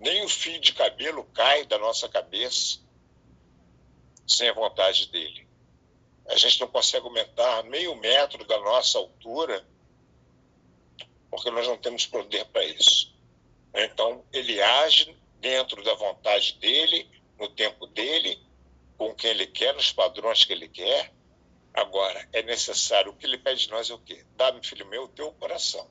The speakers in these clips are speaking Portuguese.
Nem o fio de cabelo cai da nossa cabeça sem a vontade dele. A gente não consegue aumentar meio metro da nossa altura porque nós não temos poder para isso. Então, ele age dentro da vontade dele, no tempo dele, com quem ele quer, nos padrões que ele quer. Agora, é necessário, o que ele pede de nós é o quê? Dá-me, filho meu, o teu coração.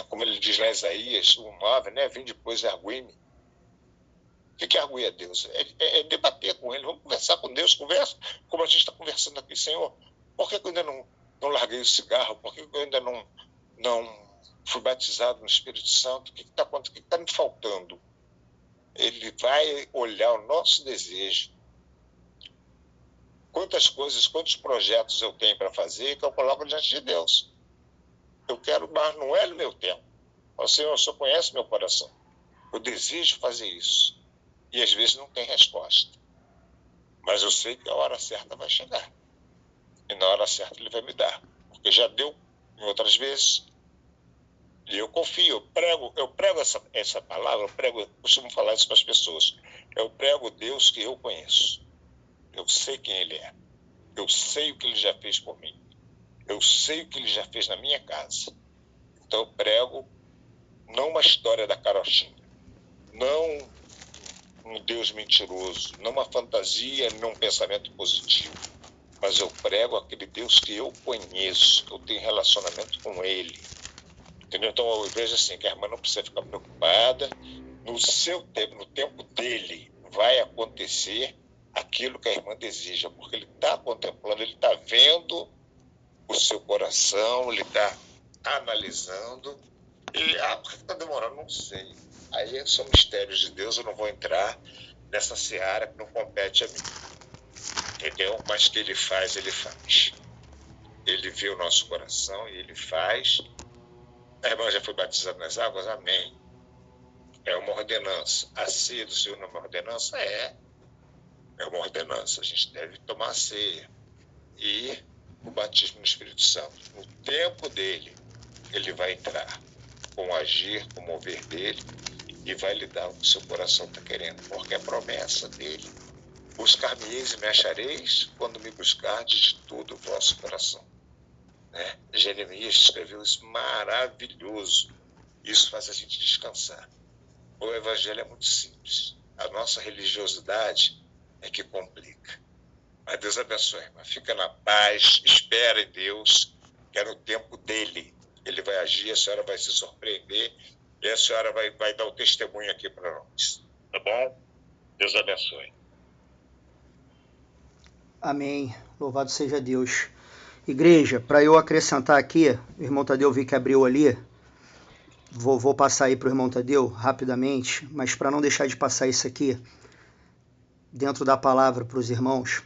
Como ele diz lá em Isaías 1:9, né? Vim depois e argui-me. O que é arguir a Deus? É debater com ele. Vamos conversar com Deus. Conversa como a gente está conversando aqui. Senhor, por que eu ainda não larguei o cigarro? Por que eu ainda não fui batizado no Espírito Santo? O que está me faltando? Ele vai olhar o nosso desejo. Quantas coisas, quantos projetos eu tenho para fazer que eu coloco diante de Deus. Eu quero, mas não é no meu tempo. O Senhor só conhece meu coração. Eu desejo fazer isso. E às vezes não tem resposta. Mas eu sei que a hora certa vai chegar. E na hora certa ele vai me dar. Porque já deu em outras vezes. E eu confio, eu prego essa palavra, eu costumo falar isso para as pessoas. Eu prego o Deus que eu conheço. Eu sei quem ele é. Eu sei o que ele já fez por mim. Eu sei o que ele já fez na minha casa. Então eu prego não uma história da carochinha. Não um Deus mentiroso. Não uma fantasia, não um pensamento positivo. Mas eu prego aquele Deus que eu conheço, que eu tenho relacionamento com ele. Entendeu? Então eu vejo assim, que a irmã não precisa ficar preocupada. No seu tempo, no tempo dele, vai acontecer aquilo que a irmã deseja, porque ele está contemplando, ele está vendo o seu coração, ele está analisando. E, por que está demorando? Não sei. Aí são mistérios de Deus, eu não vou entrar nessa seara que não compete a mim. Entendeu? Mas que ele faz, ele faz. Ele vê o nosso coração e ele faz. A irmã já foi batizada nas águas? Amém. É uma ordenança. A ceia do Senhor não é uma ordenança? É uma ordenança. A gente deve tomar a ceia. E o batismo no Espírito Santo. No tempo dele, ele vai entrar com o agir, com o mover dele e vai lhe dar o que o seu coração está querendo. Porque é promessa dele. Buscar-me-eis e me achareis quando me buscardes de todo o vosso coração. Jeremias escreveu isso maravilhoso. Isso faz a gente descansar. O evangelho é muito simples. A nossa religiosidade é que complica. Mas Deus abençoe, irmã. Fica na paz, espera em Deus, que é no tempo dele. Ele vai agir, a senhora vai se surpreender e a senhora vai dar o testemunho aqui para nós. Tá bom? Deus abençoe. Amém. Louvado seja Deus. Igreja, para eu acrescentar aqui, o irmão Tadeu vi que abriu ali, vou passar aí para o irmão Tadeu rapidamente, mas para não deixar de passar isso aqui, dentro da palavra para os irmãos,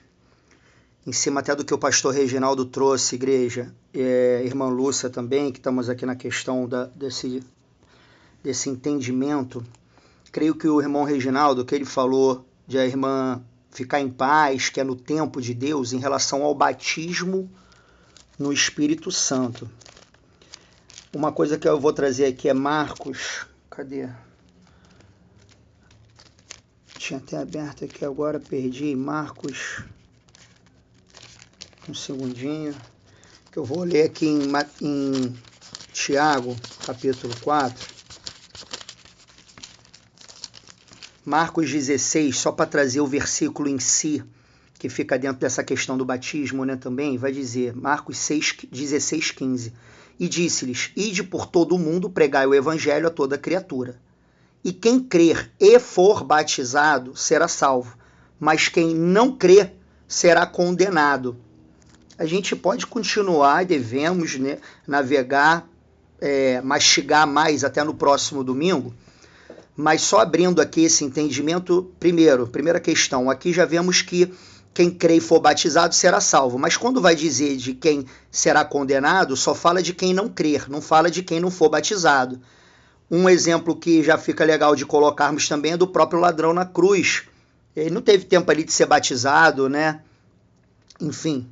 em cima até do que o pastor Reginaldo trouxe, igreja, irmã Lúcia também, que estamos aqui na questão desse entendimento, creio que o irmão Reginaldo, que ele falou de a irmã ficar em paz, que é no tempo de Deus, em relação ao batismo no Espírito Santo. Uma coisa que eu vou trazer aqui é Marcos. Cadê? Tinha até aberto aqui agora, perdi. Marcos. Um segundinho. Que eu vou ler aqui em Tiago, capítulo 4. Marcos 16, só para trazer o versículo em si, que fica dentro dessa questão do batismo, né, também, vai dizer, Marcos 16, 15. E disse-lhes, ide por todo o mundo, pregai o evangelho a toda criatura. E quem crer e for batizado será salvo, mas quem não crer será condenado. A gente pode continuar, devemos, né, navegar, mastigar mais até no próximo domingo, mas só abrindo aqui esse entendimento, primeira questão, aqui já vemos que quem crê e for batizado será salvo, mas quando vai dizer de quem será condenado, só fala de quem não crer, não fala de quem não for batizado. Um exemplo que já fica legal de colocarmos também é do próprio ladrão na cruz. Ele não teve tempo ali de ser batizado, né? Enfim.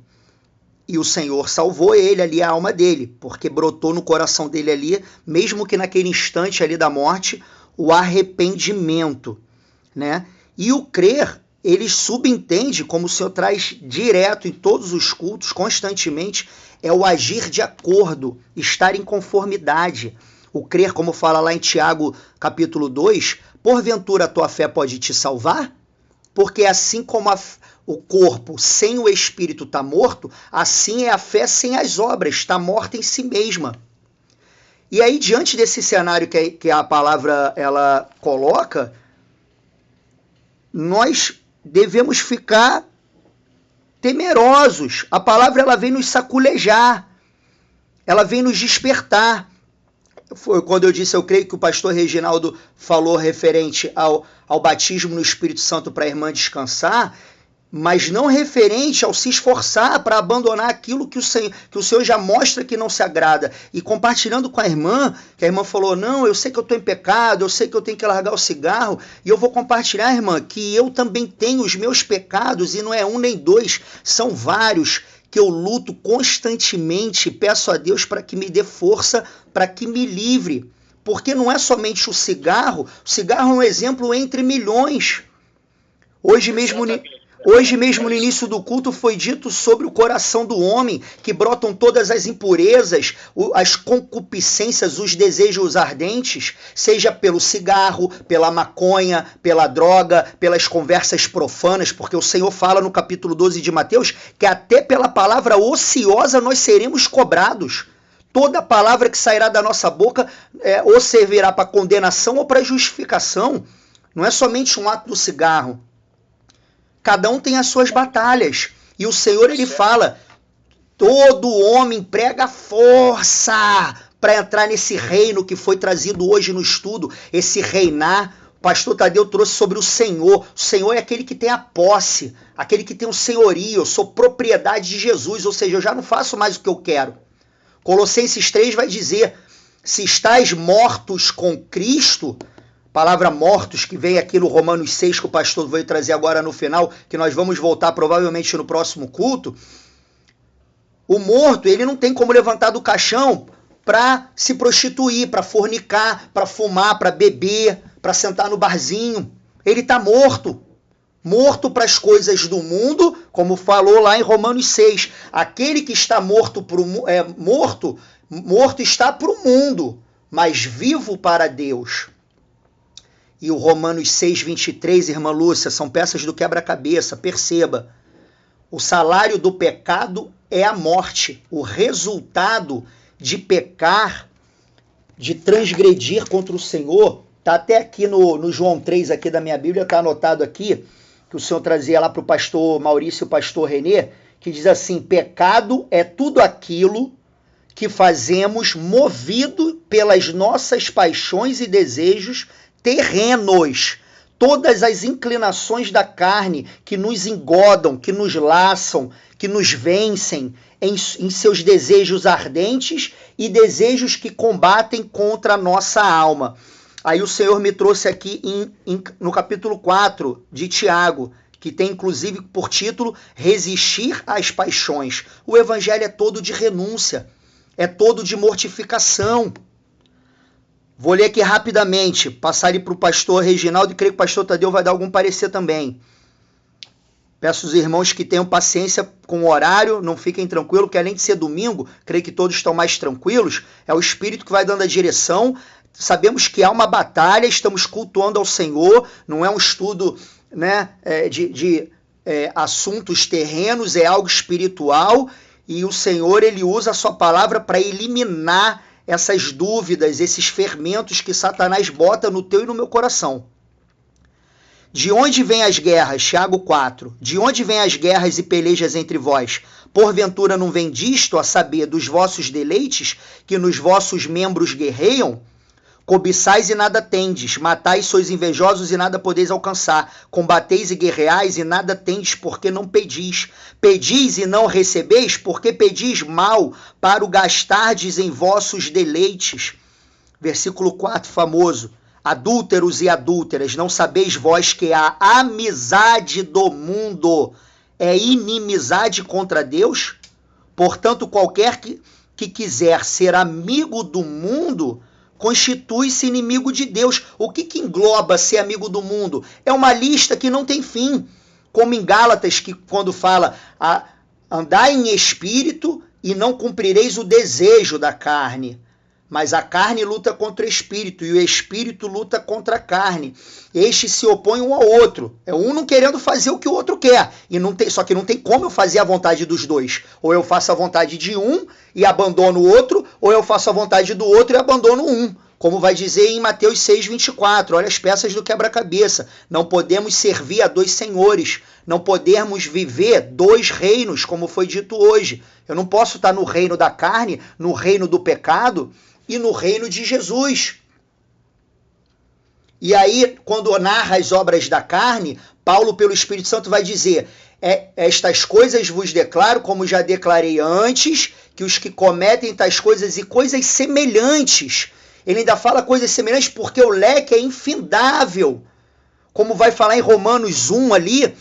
E o Senhor salvou ele ali, a alma dele, porque brotou no coração dele ali, mesmo que naquele instante ali da morte, o arrependimento, né? E o crer, ele subentende, como o Senhor traz direto em todos os cultos, constantemente, é o agir de acordo, estar em conformidade. O crer, como fala lá em Tiago, capítulo 2, porventura a tua fé pode te salvar? Porque assim como o corpo sem o espírito está morto, assim é a fé sem as obras, está morta em si mesma. E aí, diante desse cenário que a palavra ela coloca, nós devemos ficar temerosos. A palavra ela vem nos saculejar, ela vem nos despertar. Foi quando eu disse, eu creio que o pastor Reginaldo falou referente ao batismo no Espírito Santo para a irmã descansar, mas não referente ao se esforçar para abandonar aquilo que o Senhor já mostra que não se agrada. E compartilhando com a irmã, que a irmã falou, não, eu sei que eu estou em pecado, eu sei que eu tenho que largar o cigarro, e eu vou compartilhar, irmã, que eu também tenho os meus pecados, e não é um nem dois, são vários, que eu luto constantemente, peço a Deus para que me dê força, para que me livre. Porque não é somente o cigarro é um exemplo entre milhões. Hoje mesmo no início do culto foi dito sobre o coração do homem, que brotam todas as impurezas, as concupiscências, os desejos ardentes, seja pelo cigarro, pela maconha, pela droga, pelas conversas profanas, porque o Senhor fala no capítulo 12 de Mateus que até pela palavra ociosa nós seremos cobrados. Toda palavra que sairá da nossa boca ou servirá para condenação ou para justificação. Não é somente um ato do cigarro. Cada um tem as suas batalhas. E o Senhor, ele fala, todo homem prega força para entrar nesse reino que foi trazido hoje no estudo, esse reinar. O pastor Tadeu trouxe sobre o Senhor. O Senhor é aquele que tem a posse, aquele que tem o senhorio. Eu sou propriedade de Jesus, ou seja, eu já não faço mais o que eu quero. Colossenses 3 vai dizer, se estáis mortos com Cristo, palavra mortos, que vem aqui no Romanos 6, que o pastor veio trazer agora no final, que nós vamos voltar provavelmente no próximo culto. O morto, ele não tem como levantar do caixão para se prostituir, para fornicar, para fumar, para beber, para sentar no barzinho. Ele está morto. Morto para as coisas do mundo, como falou lá em Romanos 6. Aquele que está morto está para o mundo, mas vivo para Deus. E o Romanos 6, 23, irmã Lúcia, são peças do quebra-cabeça, perceba. O salário do pecado é a morte. O resultado de pecar, de transgredir contra o Senhor, está até aqui no João 3, aqui da minha Bíblia, está anotado aqui, que o Senhor trazia lá para o pastor Maurício e o pastor Renê, que diz assim, pecado é tudo aquilo que fazemos movido pelas nossas paixões e desejos terrenos, todas as inclinações da carne que nos engodam, que nos laçam, que nos vencem em seus desejos ardentes e desejos que combatem contra a nossa alma. Aí o Senhor me trouxe aqui no capítulo 4 de Tiago, que tem inclusive por título Resistir às Paixões. O evangelho é todo de renúncia, é todo de mortificação. Vou ler aqui rapidamente, passar ele para o pastor Reginaldo e creio que o pastor Tadeu vai dar algum parecer também. Peço aos irmãos que tenham paciência com o horário, não fiquem tranquilos, porque além de ser domingo, creio que todos estão mais tranquilos, é o Espírito que vai dando a direção. Sabemos que há uma batalha, estamos cultuando ao Senhor, não é um estudo, né, de assuntos terrenos, é algo espiritual, e o Senhor ele usa a sua palavra para eliminar essas dúvidas, esses fermentos que Satanás bota no teu e no meu coração. De onde vêm as guerras? Tiago 4. De onde vêm as guerras e pelejas entre vós? Porventura não vem disto, a saber, dos vossos deleites, que nos vossos membros guerreiam? Cobiçais e nada tendes, matais sois invejosos e nada podeis alcançar, combateis e guerreais e nada tendes, porque não pedis. Pedis e não recebeis, porque pedis mal, para o gastardes em vossos deleites. Versículo 4, famoso. Adúlteros e adúlteras, não sabeis vós que a amizade do mundo é inimizade contra Deus? Portanto, qualquer que quiser ser amigo do mundo constitui-se inimigo de Deus. O que engloba ser amigo do mundo? É uma lista que não tem fim. Como em Gálatas, que quando fala andai em espírito e não cumprireis o desejo da carne. Mas a carne luta contra o espírito e o espírito luta contra a carne. Estes se opõem um ao outro. É um não querendo fazer o que o outro quer. Só que não tem como eu fazer a vontade dos dois. Ou eu faço a vontade de um e abandono o outro, ou eu faço a vontade do outro e abandono um. Como vai dizer em Mateus 6,24, olha as peças do quebra-cabeça. Não podemos servir a dois senhores. Não podemos viver dois reinos, como foi dito hoje. Eu não posso estar no reino da carne, no reino do pecado e no reino de Jesus. E aí, quando narra as obras da carne, Paulo, pelo Espírito Santo, vai dizer: estas coisas vos declaro, como já declarei antes, que os que cometem tais coisas e coisas semelhantes. Ele ainda fala coisas semelhantes porque o leque é infindável. Como vai falar em Romanos 1 ali,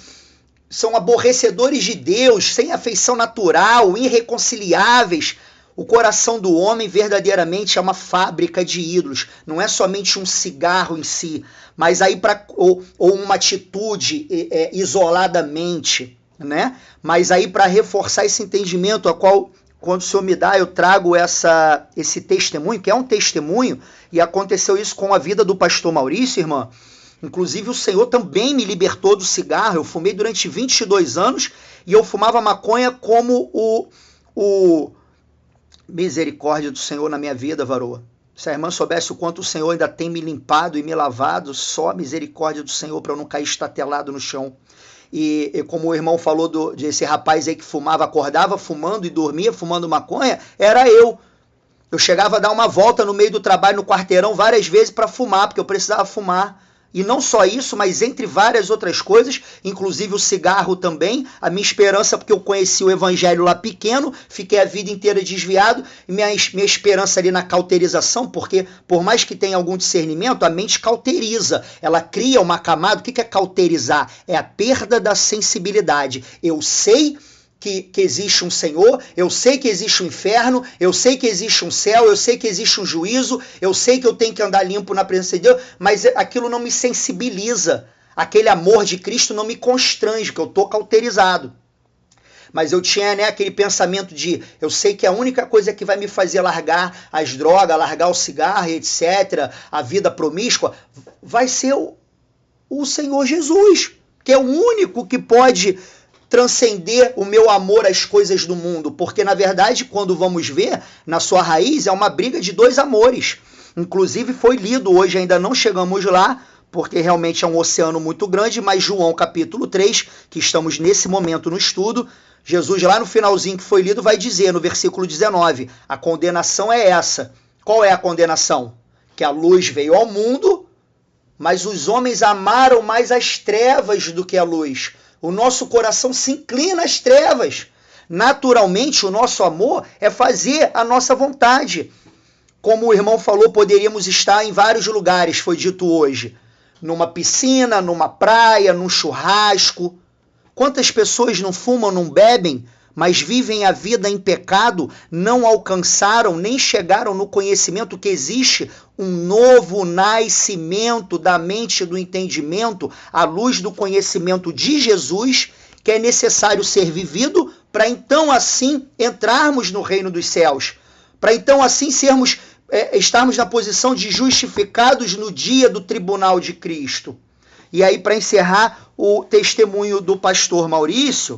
são aborrecedores de Deus, sem afeição natural, irreconciliáveis. O coração do homem verdadeiramente é uma fábrica de ídolos. Não é somente um cigarro em si, mas aí ou uma atitude isoladamente, né? Mas aí para reforçar esse entendimento, a qual, quando o Senhor me dá, eu trago esse testemunho, que é um testemunho, e aconteceu isso com a vida do pastor Maurício, irmã. Inclusive o Senhor também me libertou do cigarro. Eu fumei durante 22 anos e eu fumava maconha como o misericórdia do Senhor na minha vida, varoa. Se a irmã soubesse o quanto o Senhor ainda tem me limpado e me lavado, só a misericórdia do Senhor para eu não cair estatelado no chão. E como o irmão falou desse rapaz aí que fumava, acordava fumando e dormia fumando maconha, era eu. Eu chegava a dar uma volta no meio do trabalho, no quarteirão, várias vezes para fumar, porque eu precisava fumar. E não só isso, mas entre várias outras coisas, inclusive o cigarro também, a minha esperança, porque eu conheci o evangelho lá pequeno, fiquei a vida inteira desviado, e minha esperança ali na cauterização, porque por mais que tenha algum discernimento, a mente cauteriza, ela cria uma camada. O que é cauterizar? É a perda da sensibilidade. Eu sei que existe um Senhor, eu sei que existe um inferno, eu sei que existe um céu, eu sei que existe um juízo, eu sei que eu tenho que andar limpo na presença de Deus, mas aquilo não me sensibiliza. Aquele amor de Cristo não me constrange, porque eu estou cauterizado. Mas eu tinha, né, aquele pensamento de, eu sei que a única coisa que vai me fazer largar as drogas, largar o cigarro, etc., a vida promíscua, vai ser o Senhor Jesus, que é o único que pode transcender o meu amor às coisas do mundo, porque na verdade, quando vamos ver, na sua raiz é uma briga de dois amores. Inclusive foi lido hoje, ainda não chegamos lá, porque realmente é um oceano muito grande, mas João capítulo 3, que estamos nesse momento no estudo, Jesus lá no finalzinho que foi lido vai dizer no versículo 19, a condenação é essa. Qual é a condenação? Que a luz veio ao mundo, mas os homens amaram mais as trevas do que a luz. O nosso coração se inclina às trevas. Naturalmente, o nosso amor é fazer a nossa vontade. Como o irmão falou, poderíamos estar em vários lugares, foi dito hoje. Numa piscina, numa praia, num churrasco. Quantas pessoas não fumam, não bebem, mas vivem a vida em pecado, não alcançaram nem chegaram no conhecimento que existe um novo nascimento da mente e do entendimento à luz do conhecimento de Jesus, que é necessário ser vivido para então assim entrarmos no reino dos céus, para então assim estarmos na posição de justificados no dia do tribunal de Cristo. E aí, para encerrar o testemunho do pastor Maurício,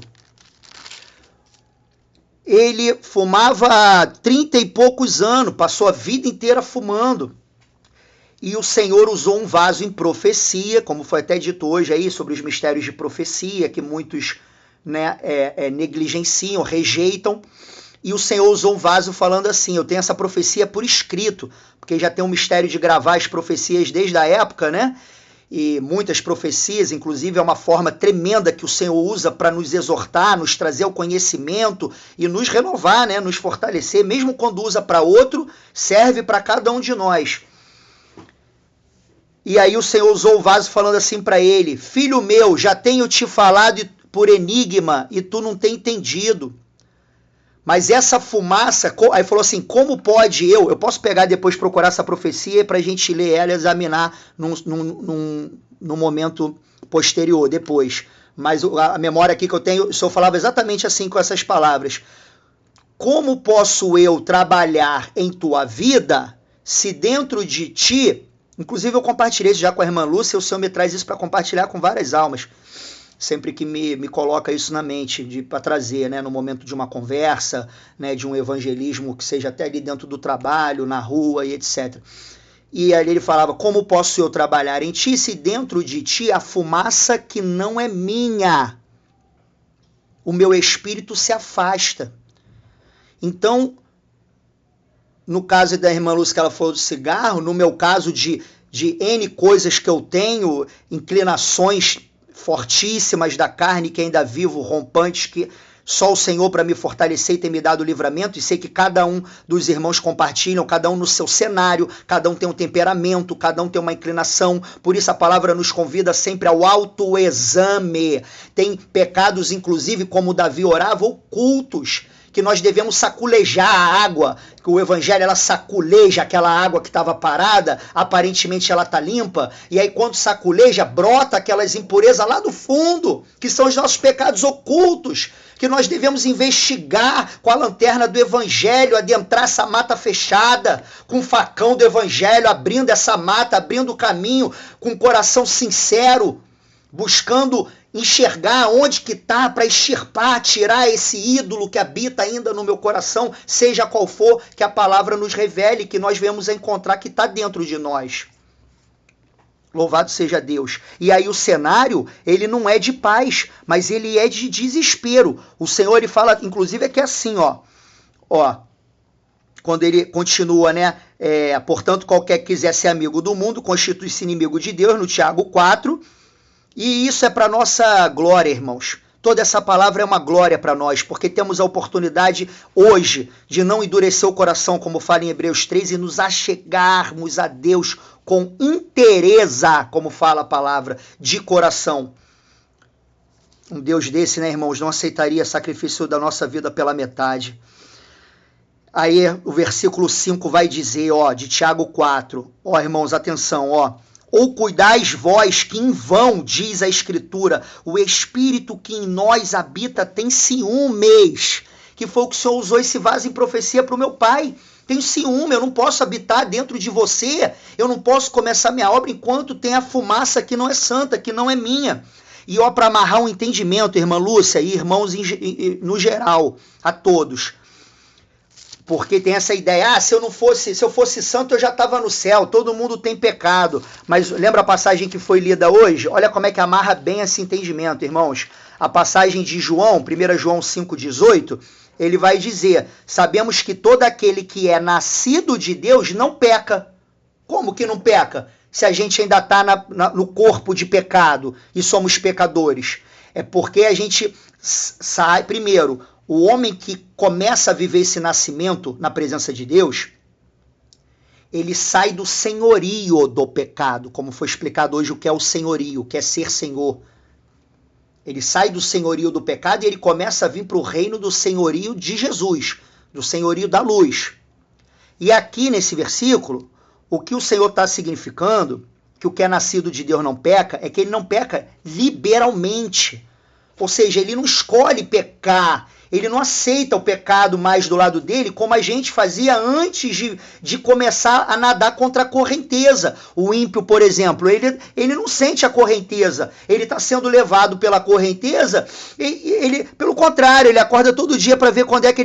ele fumava há 30 e poucos anos, passou a vida inteira fumando. E o Senhor usou um vaso em profecia, como foi até dito hoje aí, sobre os mistérios de profecia, que muitos, né, negligenciam, rejeitam. E o Senhor usou um vaso falando assim, eu tenho essa profecia por escrito, porque já tem um mistério de gravar as profecias desde a época, né? E muitas profecias, inclusive é uma forma tremenda que o Senhor usa para nos exortar, nos trazer o conhecimento e nos renovar, né? Nos fortalecer, mesmo quando usa para outro, serve para cada um de nós. E aí o Senhor usou o vaso falando assim para ele, filho meu, já tenho te falado por enigma e tu não tem entendido. Mas essa fumaça, aí falou assim, como pode eu posso pegar depois, procurar essa profecia para a gente ler ela e examinar num momento posterior, depois. Mas a memória aqui que eu tenho, o Senhor falava exatamente assim com essas palavras. Como posso eu trabalhar em tua vida se dentro de ti, inclusive eu compartilhei isso já com a irmã Lúcia, o Senhor me traz isso para compartilhar com várias almas, sempre que me coloca isso na mente, para trazer, né, no momento de uma conversa, né, de um evangelismo que seja até ali dentro do trabalho, na rua e etc. E ali ele falava, como posso eu trabalhar em ti se dentro de ti a fumaça que não é minha, o meu espírito se afasta. Então, no caso da irmã Lúcia que ela falou do cigarro, no meu caso de N coisas que eu tenho, inclinações fortíssimas da carne que ainda vivo, rompantes, que só o Senhor para me fortalecer e ter me dado o livramento, e sei que cada um dos irmãos compartilham, cada um no seu cenário, cada um tem um temperamento, cada um tem uma inclinação, por isso a palavra nos convida sempre ao autoexame. Tem pecados, inclusive, como Davi orava, ocultos, que nós devemos saculejar a água, que o evangelho ela saculeja aquela água que estava parada, aparentemente ela está limpa, e aí quando saculeja, brota aquelas impurezas lá do fundo, que são os nossos pecados ocultos, que nós devemos investigar com a lanterna do evangelho, adentrar essa mata fechada, com o facão do evangelho, abrindo essa mata, abrindo o caminho, com o coração sincero, buscando enxergar onde que está para extirpar, tirar esse ídolo que habita ainda no meu coração, seja qual for, que a palavra nos revele, que nós venhamos a encontrar que está dentro de nós. Louvado seja Deus. E aí o cenário, ele não é de paz, mas ele é de desespero. O Senhor, ele fala, inclusive, é que é assim, ó, quando ele continua, né, portanto, qualquer que quiser ser amigo do mundo, constitui-se inimigo de Deus, no Tiago 4, e isso é para nossa glória, irmãos. Toda essa palavra é uma glória para nós, porque temos a oportunidade hoje de não endurecer o coração, como fala em Hebreus 3, e nos achegarmos a Deus com inteireza, como fala a palavra, de coração. Um Deus desse, né, irmãos, não aceitaria sacrifício da nossa vida pela metade. Aí o versículo 5 vai dizer, de Tiago 4, irmãos, atenção, ou cuidais vós que em vão, diz a Escritura, o Espírito que em nós habita tem ciúmes, que foi o que o Senhor usou esse vaso em profecia para o meu pai. Tenho ciúme, eu não posso habitar dentro de você, eu não posso começar minha obra enquanto tem a fumaça que não é santa, que não é minha. E para amarrar um entendimento, irmã Lúcia e irmãos no geral, a todos, porque tem essa ideia, se eu fosse santo eu já estava no céu, todo mundo tem pecado. Mas lembra a passagem que foi lida hoje? Olha como é que amarra bem esse entendimento, irmãos. A passagem de João, 1 João 5,18, ele vai dizer, sabemos que todo aquele que é nascido de Deus não peca. Como que não peca? Se a gente ainda está no corpo de pecado e somos pecadores. É porque a gente sai, primeiro, o homem que começa a viver esse nascimento na presença de Deus, ele sai do senhorio do pecado, como foi explicado hoje o que é o senhorio, o que é ser senhor. Ele sai do senhorio do pecado e ele começa a vir para o reino do senhorio de Jesus, do senhorio da luz. E aqui nesse versículo, o que o Senhor está significando, que o que é nascido de Deus não peca, é que ele não peca liberalmente. Ou seja, ele não escolhe pecar, ele não aceita o pecado mais do lado dele, como a gente fazia antes de começar a nadar contra a correnteza. O ímpio, por exemplo, ele não sente a correnteza, ele está sendo levado pela correnteza, e pelo contrário, ele acorda todo dia para ver como é que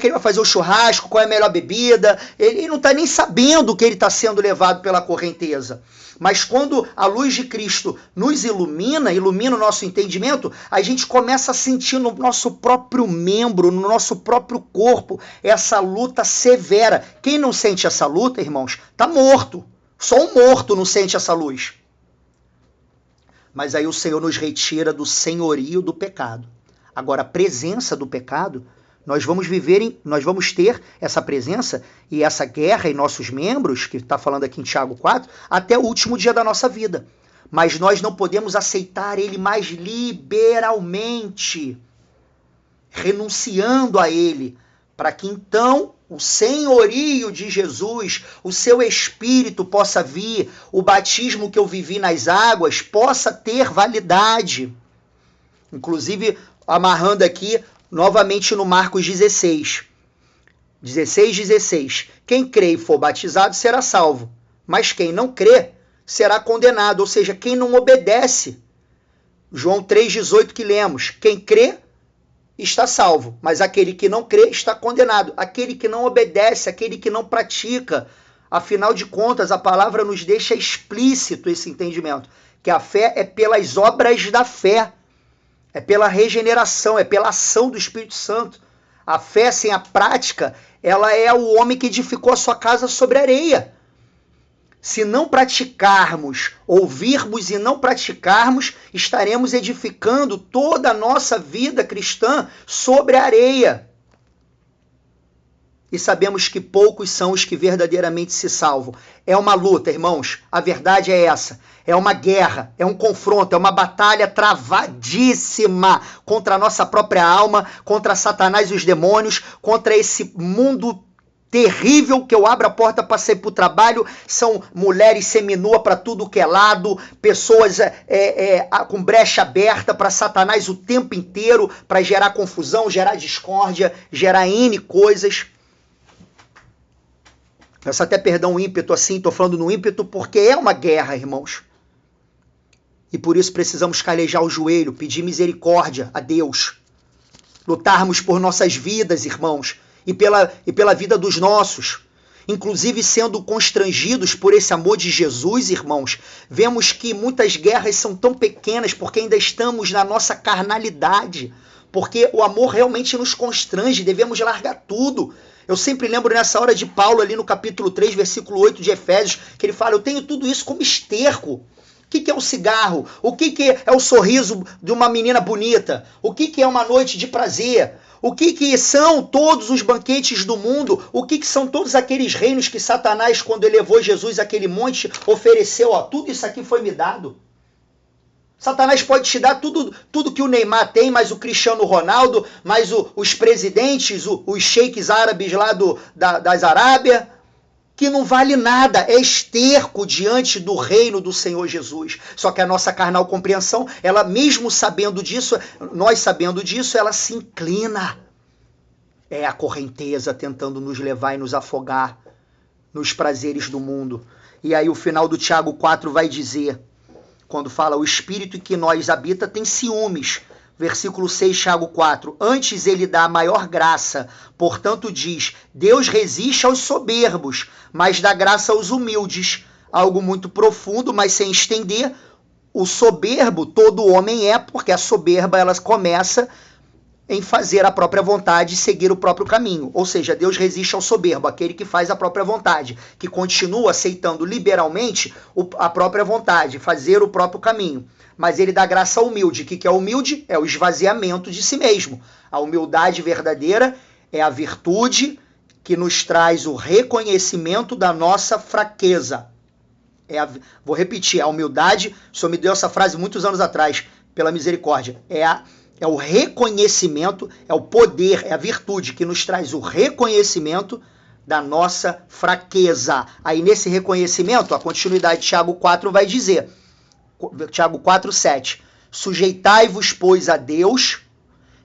ele vai fazer o churrasco, qual é a melhor bebida, ele não está nem sabendo que ele está sendo levado pela correnteza. Mas quando a luz de Cristo nos ilumina o nosso entendimento, a gente começa a sentir no nosso próprio membro, no nosso próprio corpo, essa luta severa. Quem não sente essa luta, irmãos, está morto. Só um morto não sente essa luz. Mas aí o Senhor nos retira do senhorio do pecado. Agora, a presença do pecado, nós vamos ter essa presença e essa guerra em nossos membros, que está falando aqui em Tiago 4, até o último dia da nossa vida. Mas nós não podemos aceitar ele mais liberalmente. renunciando a ele, para que então o senhorio de Jesus, o seu Espírito possa vir, o batismo que eu vivi nas águas possa ter validade. Inclusive, amarrando aqui novamente no Marcos 16. 16. Quem crê e for batizado será salvo, mas quem não crê será condenado, ou seja, quem não obedece. João 3,18 que lemos, quem crê está salvo, mas aquele que não crê está condenado. Aquele que não obedece, aquele que não pratica. Afinal de contas, a palavra nos deixa explícito esse entendimento, que a fé é pelas obras da fé, é pela regeneração, é pela ação do Espírito Santo. A fé sem a prática, ela é o homem que edificou a sua casa sobre areia. Se não praticarmos, ouvirmos e não praticarmos, estaremos edificando toda a nossa vida cristã sobre a areia. E sabemos que poucos são os que verdadeiramente se salvam. É uma luta, irmãos. A verdade é essa. É uma guerra, é um confronto, é uma batalha travadíssima contra a nossa própria alma, contra Satanás e os demônios, contra esse mundo terrível que eu abro a porta para sair para o trabalho, são mulheres seminuas para tudo que é lado, pessoas com brecha aberta para Satanás o tempo inteiro, para gerar confusão, gerar discórdia, gerar N coisas. Peço até perdão o ímpeto assim, estou falando no ímpeto porque é uma guerra, irmãos. E por isso precisamos calejar o joelho, pedir misericórdia a Deus. Lutarmos por nossas vidas, irmãos, e pela vida dos nossos. Inclusive sendo constrangidos por esse amor de Jesus, irmãos, vemos que muitas guerras são tão pequenas porque ainda estamos na nossa carnalidade. Porque o amor realmente nos constrange, devemos largar tudo. Eu sempre lembro nessa hora de Paulo ali no capítulo 3, versículo 8 de Efésios, que ele fala, eu tenho tudo isso como esterco. O que é o cigarro? O que é o sorriso de uma menina bonita? O que é uma noite de prazer? O que são todos os banquetes do mundo? O que são todos aqueles reinos que Satanás, quando elevou Jesus àquele monte, ofereceu? Ó, tudo isso aqui foi me dado. Satanás pode te dar tudo que o Neymar tem, mais o Cristiano Ronaldo, mais os presidentes, os sheiks árabes lá das Arábia, que não vale nada, é esterco diante do reino do Senhor Jesus. Só que a nossa carnal compreensão, ela mesmo sabendo disso, nós sabendo disso, ela se inclina. É a correnteza tentando nos levar e nos afogar nos prazeres do mundo. E aí o final do Tiago 4 vai dizer, quando fala o Espírito em que nós habita tem ciúmes. Versículo 6, Tiago 4. Antes ele dá a maior graça. Portanto diz, Deus resiste aos soberbos, mas dá graça aos humildes. Algo muito profundo, mas sem estender. O soberbo todo homem é, porque a soberba ela começa em fazer a própria vontade e seguir o próprio caminho. Ou seja, Deus resiste ao soberbo, aquele que faz a própria vontade, que continua aceitando liberalmente a própria vontade, fazer o próprio caminho. Mas ele dá graça ao humilde. O que é humilde? É o esvaziamento de si mesmo. A humildade verdadeira é a virtude que nos traz o reconhecimento da nossa fraqueza. Vou repetir, a humildade, o Senhor me deu essa frase muitos anos atrás, pela misericórdia, é o reconhecimento, é o poder, é a virtude que nos traz o reconhecimento da nossa fraqueza. Aí nesse reconhecimento, a continuidade de Tiago 4 vai dizer, Tiago 4, 7, sujeitai-vos, pois, a Deus,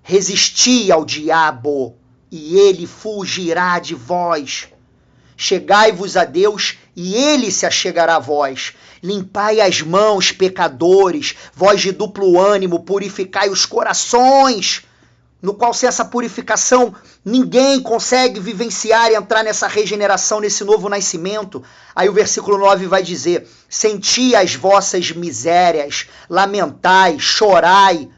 resisti ao diabo, e ele fugirá de vós. Chegai-vos a Deus, e ele se achegará a vós. Limpai as mãos, pecadores, vós de duplo ânimo, purificai os corações, no qual sem essa purificação ninguém consegue vivenciar e entrar nessa regeneração, nesse novo nascimento. Aí o versículo 9 vai dizer, senti as vossas misérias, lamentai, chorai,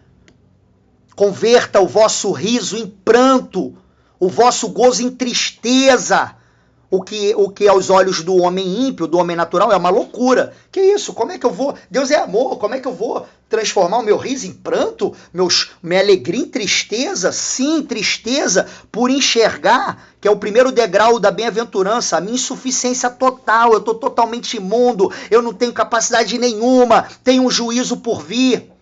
converta o vosso riso em pranto, o vosso gozo em tristeza. O que aos olhos do homem ímpio, do homem natural, é uma loucura. Que isso? Como é que eu vou? Deus é amor, como é que eu vou transformar o meu riso em pranto? Minha alegria em tristeza? Sim, tristeza por enxergar, que é o primeiro degrau da bem-aventurança, a minha insuficiência total, eu estou totalmente imundo, eu não tenho capacidade nenhuma, tenho um juízo por vir.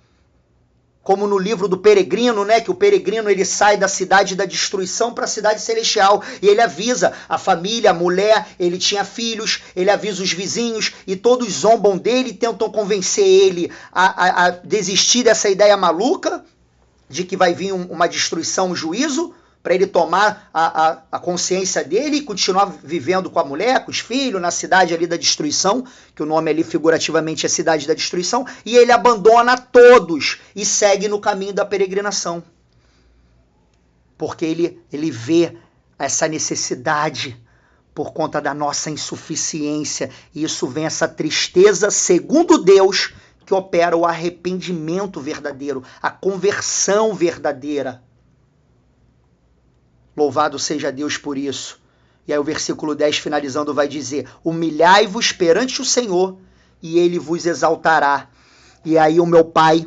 como no livro do Peregrino, né, que o peregrino ele sai da cidade da destruição para a cidade celestial, e ele avisa a família, a mulher, ele tinha filhos, ele avisa os vizinhos, e todos zombam dele e tentam convencer ele a desistir dessa ideia maluca de que vai vir uma destruição, um juízo, para ele tomar a consciência dele e continuar vivendo com a mulher, com os filhos, na cidade ali da destruição, que o nome ali figurativamente é cidade da destruição, e ele abandona todos e segue no caminho da peregrinação. Porque ele vê essa necessidade por conta da nossa insuficiência, e isso vem essa tristeza, segundo Deus, que opera o arrependimento verdadeiro, a conversão verdadeira. Louvado seja Deus por isso. E aí o versículo 10 finalizando vai dizer: humilhai-vos perante o Senhor e ele vos exaltará. E aí o meu pai,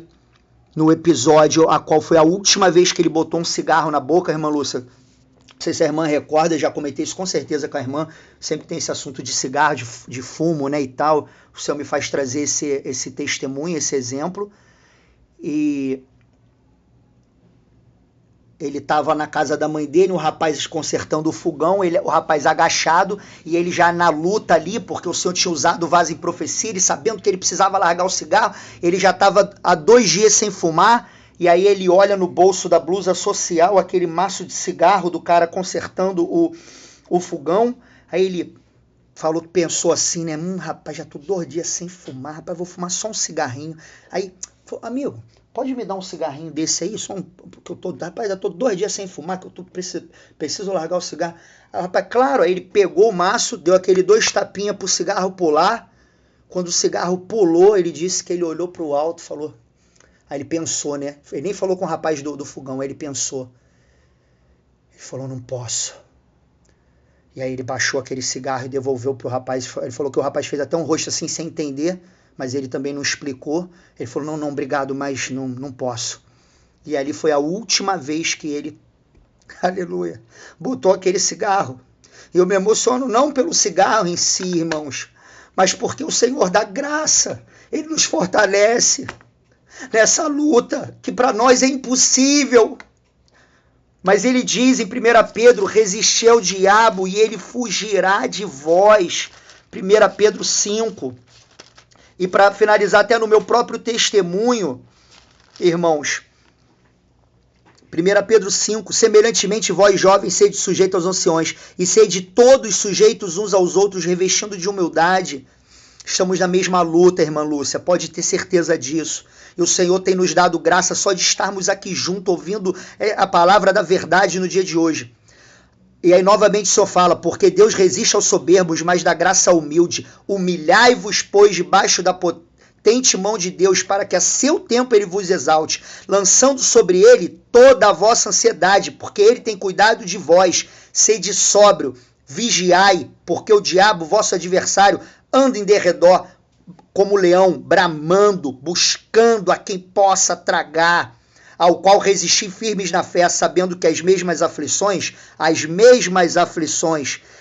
no episódio a qual foi a última vez que ele botou um cigarro na boca, irmã Lúcia, não sei se a irmã recorda, já comentei isso com certeza com a irmã, sempre tem esse assunto de cigarro, de fumo, né, e tal. O Senhor me faz trazer esse testemunho, esse exemplo. E ele estava na casa da mãe dele, o rapaz consertando o fogão, o rapaz agachado, e ele já na luta ali, porque o Senhor tinha usado o vaso em profecia, ele sabendo que ele precisava largar o cigarro, ele já estava há 2 dias sem fumar, e aí ele olha no bolso da blusa social, aquele maço de cigarro do cara consertando o fogão, aí ele pensou assim, né, rapaz, já tô 2 dias sem fumar, rapaz, vou fumar só um cigarrinho. Aí, falou, amigo, pode me dar um cigarrinho desse aí? Porque eu tô, rapaz, já tô 2 dias sem fumar, que eu preciso largar o cigarro. Aí, rapaz, claro, aí ele pegou o maço, deu aquele 2 tapinhas pro cigarro pular. Quando o cigarro pulou, ele disse que ele olhou pro alto e falou... Aí ele pensou, né? Ele nem falou com o rapaz do fogão, aí ele pensou. Ele falou, não posso. E aí ele baixou aquele cigarro e devolveu pro rapaz. Ele falou que o rapaz fez até um rosto assim, sem entender, mas ele também não explicou. Ele falou, não, obrigado, mas não posso. E ali foi a última vez que ele, aleluia, botou aquele cigarro. E eu me emociono não pelo cigarro em si, irmãos, mas porque o Senhor dá graça. Ele nos fortalece nessa luta, que para nós é impossível. Mas ele diz em 1 Pedro, resisti ao diabo e ele fugirá de vós. 1 Pedro 5. E para finalizar até no meu próprio testemunho, irmãos, 1 Pedro 5, semelhantemente vós jovens sede sujeitos aos anciões, e sede todos sujeitos uns aos outros, revestindo de humildade. Estamos na mesma luta, irmã Lúcia, pode ter certeza disso. E o Senhor tem nos dado graça só de estarmos aqui juntos, ouvindo a palavra da verdade no dia de hoje. E aí novamente o Senhor fala, porque Deus resiste aos soberbos, mas dá graça ao humilde. Humilhai-vos, pois, debaixo da potente mão de Deus, para que a seu tempo ele vos exalte, lançando sobre ele toda a vossa ansiedade, porque ele tem cuidado de vós. Sede sóbrio, vigiai, porque o diabo, vosso adversário, anda em derredor, como leão, bramando, buscando a quem possa tragar, ao qual resisti firmes na fé, sabendo que as mesmas aflições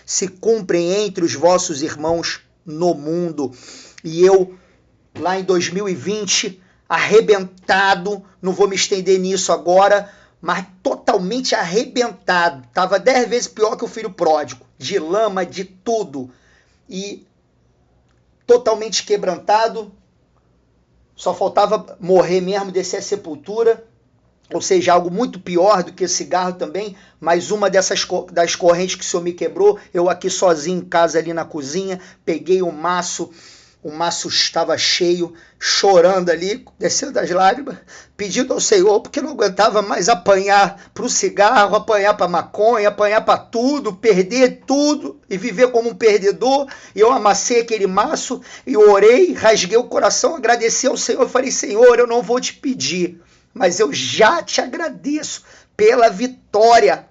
se cumprem entre os vossos irmãos no mundo. E eu, lá em 2020, arrebentado, não vou me estender nisso agora, mas totalmente arrebentado, estava 10 vezes pior que o filho pródigo, de lama, de tudo, e totalmente quebrantado, só faltava morrer mesmo, descer a sepultura, ou seja, algo muito pior do que cigarro também, mas uma das correntes que o Senhor me quebrou, eu aqui sozinho em casa ali na cozinha, peguei o maço estava cheio, chorando ali, descendo as lágrimas, pedindo ao Senhor, porque não aguentava mais apanhar para o cigarro, apanhar para a maconha, apanhar para tudo, perder tudo e viver como um perdedor. E eu amassei aquele maço e orei, rasguei o coração, agradeci ao Senhor, eu falei, Senhor, eu não vou te pedir, mas eu já te agradeço pela vitória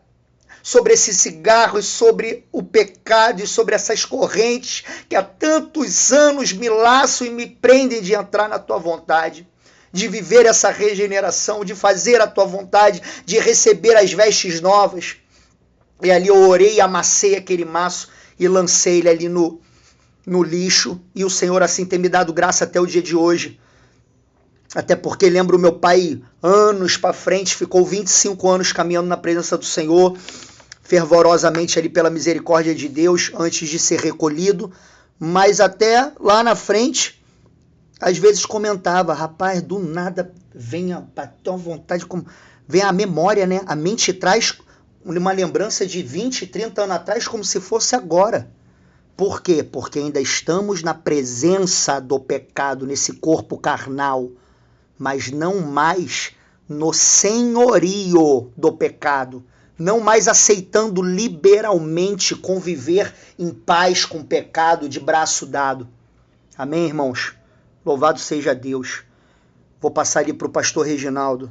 sobre esse cigarro e sobre o pecado e sobre essas correntes que há tantos anos me laçam e me prendem de entrar na tua vontade, de viver essa regeneração, de fazer a tua vontade, de receber as vestes novas. E ali eu orei, amassei aquele maço e lancei ele ali no lixo, e o Senhor assim tem me dado graça até o dia de hoje. Até porque lembro meu pai, anos para frente, ficou 25 anos caminhando na presença do Senhor, fervorosamente ali pela misericórdia de Deus, antes de ser recolhido. Mas até lá na frente, às vezes comentava, rapaz, do nada vem uma vontade, vem a memória, né? A mente traz uma lembrança de 20, 30 anos atrás como se fosse agora. Por quê? Porque ainda estamos na presença do pecado, nesse corpo carnal, mas não mais no senhorio do pecado, não mais aceitando liberalmente conviver em paz com o pecado de braço dado. Amém, irmãos? Louvado seja Deus. Vou passar ali para o pastor Reginaldo.